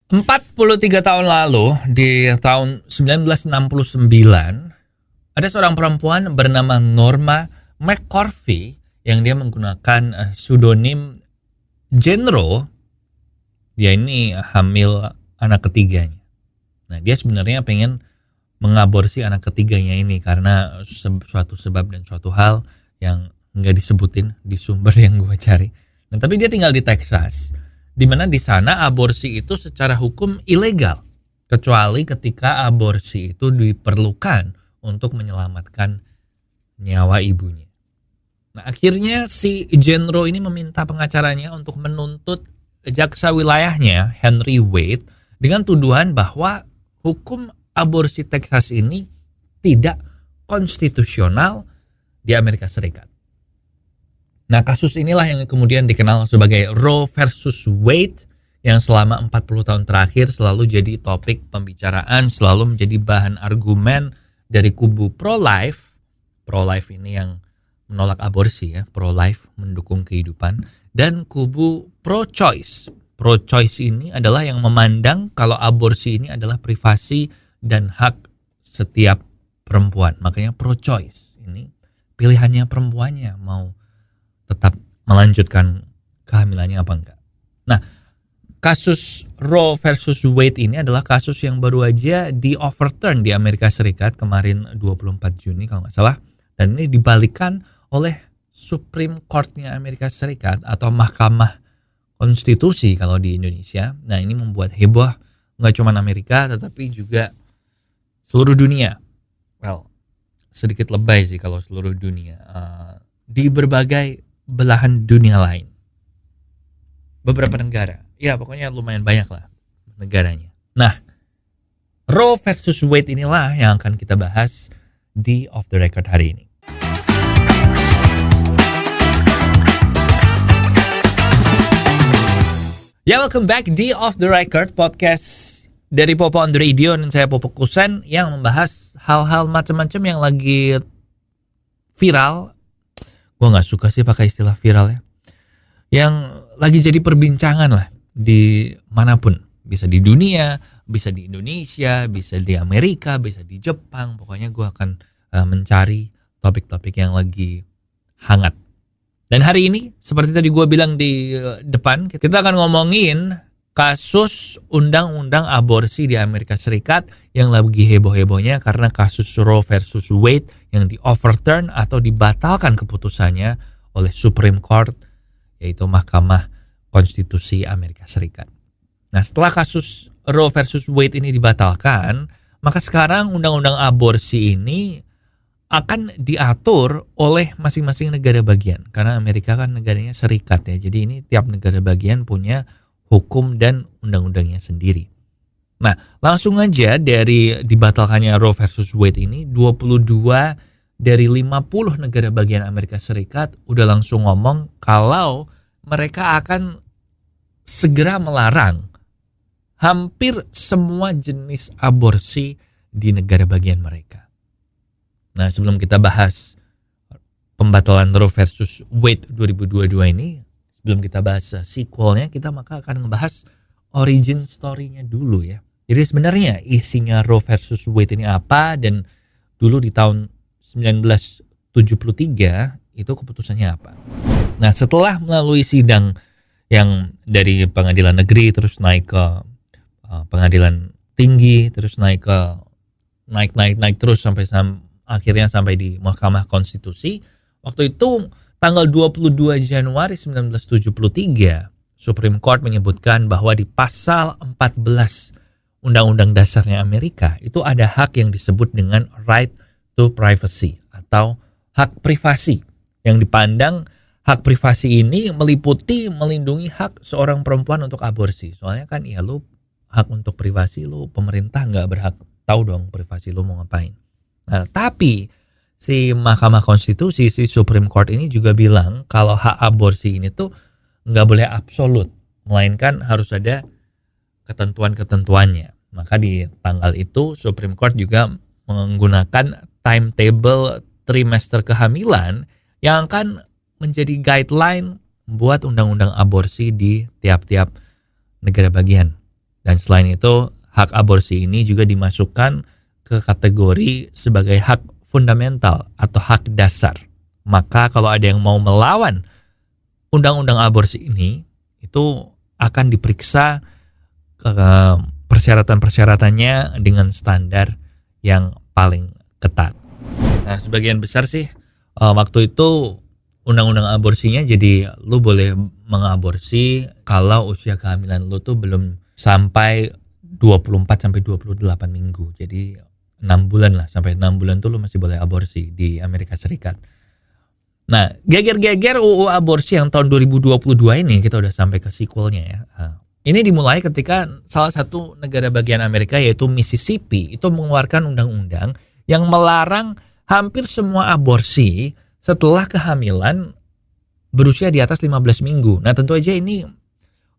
43 tahun lalu, di tahun 1969, ada seorang perempuan bernama Norma McCorvey yang dia menggunakan pseudonym Jenro. Dia ini hamil anak ketiganya. Nah, dia sebenarnya pengen mengaborsi anak ketiganya ini karena suatu sebab dan suatu hal yang nggak disebutin di sumber yang gue cari. Nah, tapi dia tinggal di Texas, di mana di sana aborsi itu secara hukum ilegal, kecuali ketika aborsi itu diperlukan untuk menyelamatkan nyawa ibunya. Nah, akhirnya si Jenro ini meminta pengacaranya untuk menuntut jaksa wilayahnya, Henry Wade, dengan tuduhan bahwa hukum aborsi Texas ini tidak konstitusional di Amerika Serikat. Nah, kasus inilah yang kemudian dikenal sebagai Roe versus Wade, yang selama 40 tahun terakhir selalu jadi topik pembicaraan, selalu menjadi bahan argumen dari kubu pro-life. Pro-life ini yang menolak aborsi ya, pro-life mendukung kehidupan, dan kubu pro-choice. Pro-choice ini adalah yang memandang kalau aborsi ini adalah privasi dan hak setiap perempuan. Makanya pro-choice ini pilihannya perempuannya mau tetap melanjutkan kehamilannya apa enggak. Nah, kasus Roe versus Wade ini adalah kasus yang baru aja di overturn di Amerika Serikat kemarin 24 Juni kalau nggak salah. Dan ini dibalikan oleh Supreme Court-nya Amerika Serikat atau Mahkamah Konstitusi kalau di Indonesia. Nah, ini membuat heboh nggak cuma Amerika tetapi juga seluruh dunia. Well, sedikit lebay sih kalau seluruh dunia. Di berbagai belahan dunia lain. Beberapa negara. Ya, pokoknya lumayan banyak lah negaranya. Nah, Roe versus Wade inilah yang akan kita bahas di Off the Record hari ini. Ya, welcome back di Off the Record, podcast dari Popo on the Radio, dan saya Popo Kusen yang membahas hal-hal macam-macam yang lagi viral. Gue gak suka sih pakai istilah viral ya. Yang lagi jadi perbincangan lah di manapun. Bisa di dunia, bisa di Indonesia, bisa di Amerika, bisa di Jepang. Pokoknya gue akan mencari topik-topik yang lagi hangat. Dan hari ini, seperti tadi gue bilang di depan, kita akan ngomongin kasus undang-undang aborsi di Amerika Serikat yang lagi heboh-hebohnya karena kasus Roe versus Wade yang di overturn atau dibatalkan keputusannya oleh Supreme Court, yaitu Mahkamah Konstitusi Amerika Serikat. Nah, setelah kasus Roe versus Wade ini dibatalkan, maka sekarang undang-undang aborsi ini akan diatur oleh masing-masing negara bagian. Karena Amerika kan negaranya serikat ya, jadi ini tiap negara bagian punya hukum dan undang-undangnya sendiri. Nah, langsung aja dari dibatalkannya Roe versus Wade ini, 22 dari 50 negara bagian Amerika Serikat udah langsung ngomong kalau mereka akan segera melarang hampir semua jenis aborsi di negara bagian mereka. Nah, sebelum kita bahas pembatalan Roe versus Wade 2022 ini, sebelum kita bahas sequelnya, kita maka akan ngebahas origin story-nya dulu ya. Jadi sebenarnya isinya Roe versus Wade ini apa, dan dulu di tahun 1973 itu keputusannya apa. Nah, setelah melalui sidang yang dari pengadilan negeri terus naik ke pengadilan tinggi, terus naik terus sampai akhirnya sampai di Mahkamah Konstitusi. Waktu itu tanggal 22 Januari 1973, Supreme Court menyebutkan bahwa di pasal 14 Undang-Undang Dasarnya Amerika itu ada hak yang disebut dengan right to privacy atau hak privasi, yang dipandang hak privasi ini meliputi melindungi hak seorang perempuan untuk aborsi. Soalnya kan ya lu hak untuk privasi, lu pemerintah nggak berhak tahu dong privasi lu mau ngapain. Nah, tapi si Mahkamah Konstitusi, si Supreme Court ini juga bilang kalau hak aborsi ini tuh nggak boleh absolut, melainkan harus ada ketentuan-ketentuannya. Maka di tanggal itu Supreme Court juga menggunakan timetable trimester kehamilan yang akan menjadi guideline buat undang-undang aborsi di tiap-tiap negara bagian. Dan selain itu, hak aborsi ini juga dimasukkan ke kategori sebagai hak fundamental atau hak dasar. Maka kalau ada yang mau melawan undang-undang aborsi ini, itu akan diperiksa persyaratan-persyaratannya dengan standar yang paling ketat. Nah, sebagian besar sih waktu itu undang-undang aborsinya jadi lu boleh mengaborsi kalau usia kehamilan lu tuh belum sampai 24 sampai 28 minggu. Jadi 6 bulan lah, sampai 6 bulan tuh lu masih boleh aborsi di Amerika Serikat. Nah, geger-geger UU aborsi yang tahun 2022 ini, kita udah sampai ke sequelnya ya. Ini dimulai ketika salah satu negara bagian Amerika yaitu Mississippi itu mengeluarkan undang-undang yang melarang hampir semua aborsi setelah kehamilan berusia di atas 15 minggu. Nah, tentu aja ini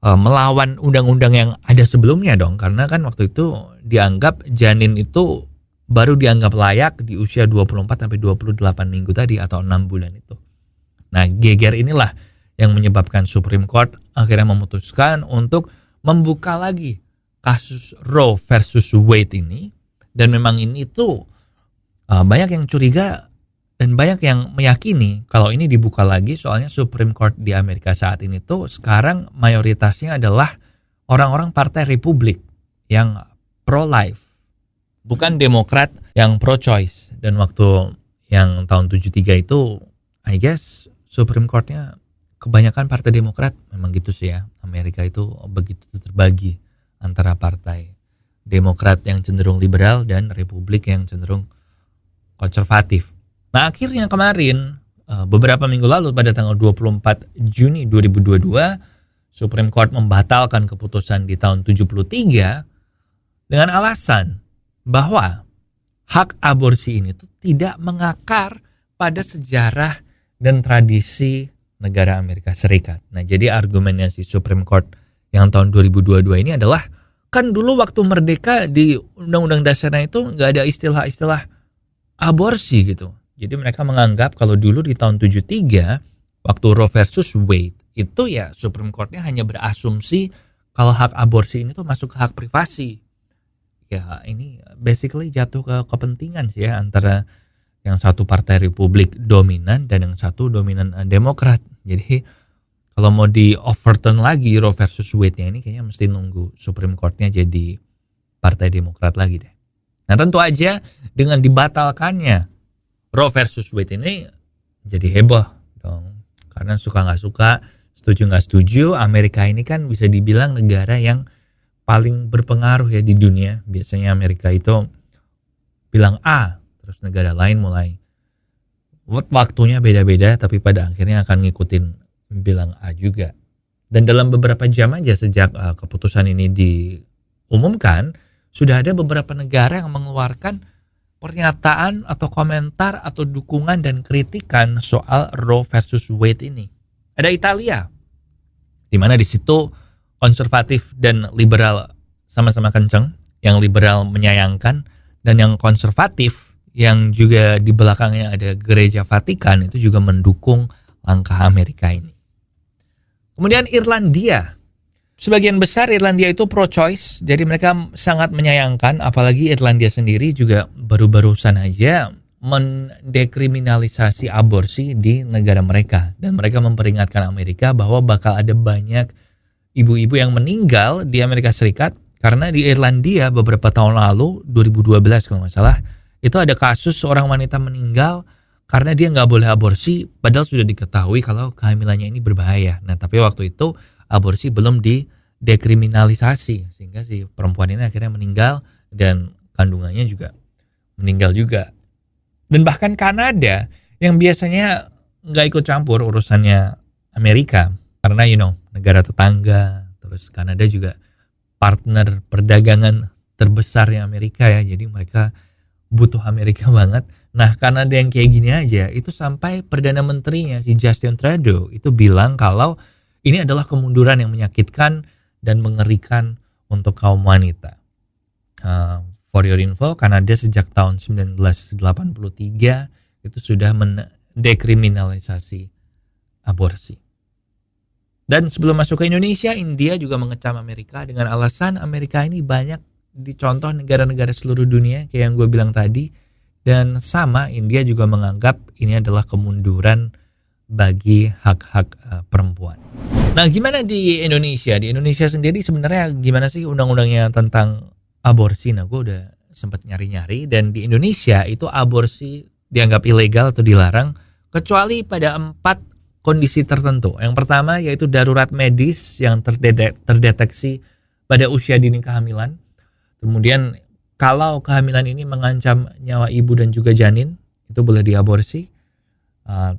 melawan undang-undang yang ada sebelumnya dong, karena kan waktu itu dianggap janin itu baru dianggap layak di usia 24 sampai 28 minggu tadi atau 6 bulan itu. Nah, geger inilah yang menyebabkan Supreme Court akhirnya memutuskan untuk membuka lagi kasus Roe versus Wade ini, dan memang ini tuh banyak yang curiga dan banyak yang meyakini kalau ini dibuka lagi, soalnya Supreme Court di Amerika saat ini tuh sekarang mayoritasnya adalah orang-orang Partai Republik yang pro-life, bukan Demokrat yang pro-choice. Dan waktu yang tahun 73 itu, I guess Supreme Court-nya kebanyakan Partai Demokrat. Memang gitu sih ya, Amerika itu begitu terbagi antara Partai Demokrat yang cenderung liberal dan Republik yang cenderung konservatif. Nah, akhirnya kemarin beberapa minggu lalu pada tanggal 24 Juni 2022 Supreme Court membatalkan keputusan di tahun 73 dengan alasan bahwa hak aborsi ini tuh tidak mengakar pada sejarah dan tradisi negara Amerika Serikat. Nah, jadi argumennya si Supreme Court yang tahun 2022 ini adalah, kan dulu waktu merdeka di Undang-Undang Dasarnya itu nggak ada istilah-istilah aborsi gitu. Jadi mereka menganggap kalau dulu di tahun 73 waktu Roe versus Wade itu ya Supreme Court-nya hanya berasumsi kalau hak aborsi ini tuh masuk ke hak privasi. Ya ini basically jatuh ke kepentingan sih ya, antara yang satu Partai Republik dominan dan yang satu dominan Demokrat. Jadi kalau mau di overturn lagi Roe versus Wade-nya ini kayaknya mesti nunggu Supreme Court-nya jadi Partai Demokrat lagi deh. Nah, tentu aja dengan dibatalkannya Roe versus Wade ini jadi heboh dong. Karena suka nggak suka, setuju nggak setuju, Amerika ini kan bisa dibilang negara yang paling berpengaruh ya di dunia. Biasanya Amerika itu bilang A, terus negara lain mulai waktunya beda-beda, tapi pada akhirnya akan ngikutin bilang A juga. Dan dalam beberapa jam aja sejak keputusan ini diumumkan, sudah ada beberapa negara yang mengeluarkan pernyataan atau komentar atau dukungan dan kritikan soal Roe versus Wade ini. Ada Italia, di mana di situ konservatif dan liberal sama-sama kenceng. Yang liberal menyayangkan, dan yang konservatif yang juga di belakangnya ada Gereja Vatikan itu juga mendukung langkah Amerika ini. Kemudian Irlandia. Sebagian besar Irlandia itu pro-choice, jadi mereka sangat menyayangkan, apalagi Irlandia sendiri juga baru-barusan aja mendekriminalisasi aborsi di negara mereka. Dan mereka memperingatkan Amerika bahwa bakal ada banyak ibu-ibu yang meninggal di Amerika Serikat, karena di Irlandia beberapa tahun lalu, 2012 kalau nggak salah, itu ada kasus seorang wanita meninggal karena dia nggak boleh aborsi, padahal sudah diketahui kalau kehamilannya ini berbahaya. Nah, tapi waktu itu aborsi belum didekriminalisasi, sehingga si perempuan ini akhirnya meninggal dan kandungannya juga meninggal juga. Dan bahkan Kanada yang biasanya nggak ikut campur urusannya Amerika, karena negara tetangga, terus Kanada juga partner perdagangan terbesarnya Amerika ya, jadi mereka butuh Amerika banget. Nah, Kanada yang kayak gini aja, itu sampai Perdana Menterinya si Justin Trudeau itu bilang kalau ini adalah kemunduran yang menyakitkan dan mengerikan untuk kaum wanita. For your info, Kanada sejak tahun 1983 itu sudah mendekriminalisasi aborsi. Dan sebelum masuk ke Indonesia, India juga mengecam Amerika dengan alasan Amerika ini banyak dicontoh negara-negara seluruh dunia kayak yang gue bilang tadi. Dan sama, India juga menganggap ini adalah kemunduran bagi hak-hak perempuan. Nah, gimana di Indonesia? Di Indonesia sendiri sebenarnya gimana sih undang-undangnya tentang aborsi? Nah, gue udah sempat nyari-nyari, dan di Indonesia itu aborsi dianggap ilegal atau dilarang kecuali pada 4 kondisi tertentu. Yang pertama yaitu darurat medis yang terdeteksi pada usia dini kehamilan. Kemudian kalau kehamilan ini mengancam nyawa ibu dan juga janin, itu boleh diaborsi.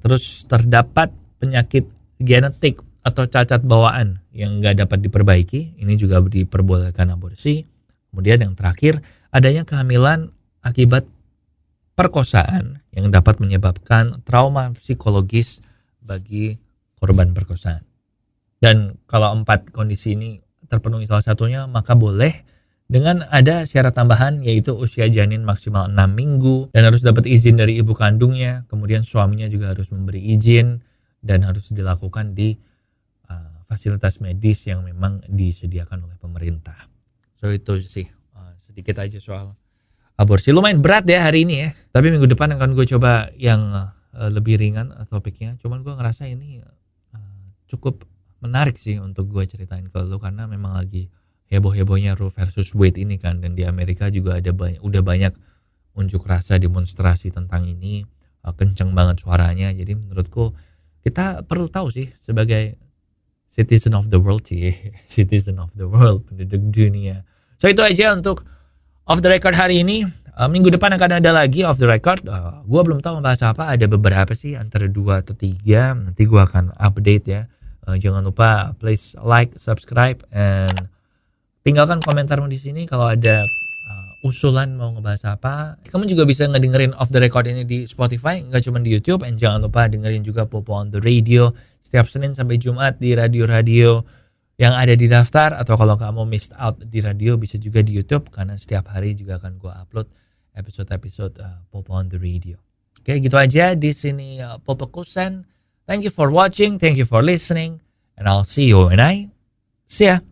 Terus terdapat penyakit genetik atau cacat bawaan yang nggak dapat diperbaiki, ini juga diperbolehkan aborsi. Kemudian yang terakhir, adanya kehamilan akibat perkosaan yang dapat menyebabkan trauma psikologis bagi korban perkosaan. Dan kalau 4 kondisi ini terpenuhi salah satunya, maka boleh, dengan ada syarat tambahan yaitu usia janin maksimal 6 minggu dan harus dapat izin dari ibu kandungnya. Kemudian suaminya juga harus memberi izin dan harus dilakukan di fasilitas medis yang memang disediakan oleh pemerintah. So itu sih sedikit aja soal aborsi. Lumayan berat ya hari ini ya, tapi minggu depan akan gue coba yang lebih ringan topiknya. Cuman gue ngerasa ini cukup menarik sih untuk gue ceritain ke lo, karena memang lagi heboh-hebohnya Roe versus Wade ini kan, dan di Amerika juga udah banyak unjuk rasa, demonstrasi tentang ini, kenceng banget suaranya. Jadi menurutku kita perlu tahu sih sebagai citizen of the world sih, citizen of the world, penduduk dunia. So itu aja untuk Off the Record hari ini. Minggu depan akan ada lagi Off the Record. Gue belum tahu bahas apa, ada beberapa sih, antara 2 atau 3. Nanti gue akan update ya. Jangan lupa please like, subscribe, and tinggalkan komentarmu di sini kalau ada usulan mau ngebahas apa. Kamu juga bisa ngedengerin Off the Record ini di Spotify, nggak cuma di YouTube. And jangan lupa dengerin juga Popo on the Radio setiap Senin sampai Jumat di radio-radio yang ada di daftar. Atau kalau kamu missed out di radio, bisa juga di YouTube, karena setiap hari juga akan gue upload episode-episode Popo on the Radio. Oke, gitu aja di sini Popo Kusen. Thank you for watching, thank you for listening, and I'll see you when I see ya.